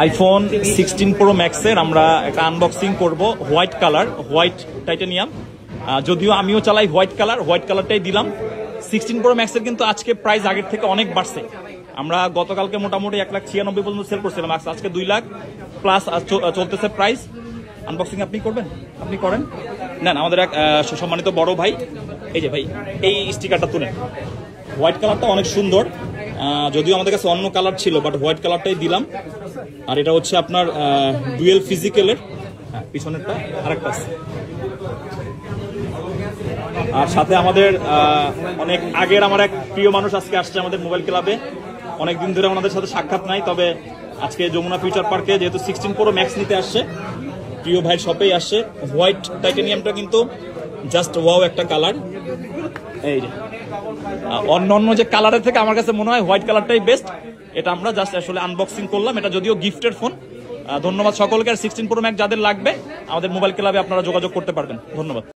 IPhone 16 pro ম্যাক্সের আমরা একটা আনবক্সিং করব, হোয়াইট কালার, হোয়াইট টাইটানিয়াম। যদিও আমিও চালাই হোয়াইট কালারটাই দিলাম। 16 প্রো ম্যাক্সের কিন্তু আজকে প্রাইস আগের থেকে অনেক বাড়ছে। আমরা গতকালকে মোটামুটি 1,96,000 পর্যন্ত সেল করছিলাম, আজকে 2 লাখ প্লাস চলতেছে প্রাইস। আনবক্সিং আপনি করবেন? আপনি করেন না, আমাদের এক সম্মানিত বড় ভাই, এই যে ভাই এই স্টিকারটা তুলেন। হোয়াইট কালারটা অনেক সুন্দর, যদিও আমাদের কাছে অন্য কালার ছিল, বাট হোয়াইট কালারটাই দিলাম। আর এটা হচ্ছে আপনার ডুয়েল ফিজিক্যালের, পিছনেরটা আরেকটা আছে। আর সাথে আমাদের অনেক আগের আমার এক প্রিয় মানুষ আজকে আসছে আমাদের মোবাইল ক্লাবে। অনেকদিন ধরে আমাদের সাথে সাক্ষাৎ নাই, তবে আজকে যমুনা ফিউচার পার্কে যেহেতু 16 প্রো ম্যাক্স নিতে আসছে, প্রিয় ভাইয়ের শপেই আসছে। হোয়াইট টাইটানিয়ামটা কিন্তু জাস্ট ওয়াও একটা কালার। এই যে অন্য যে কালারের থেকে আমার কাছে মনে হয় হোয়াইট কালারটাই বেস্ট। এটা আমরা জাস্ট আসলে আনবক্সিং করলাম, এটা যদিও গিফটের ফোন। ধন্যবাদ সকলকে। আর 16 প্রো ম্যাক্স যাদের লাগবে আমাদের মোবাইল ক্লাবে আপনারা যোগাযোগ করতে পারবেন। ধন্যবাদ।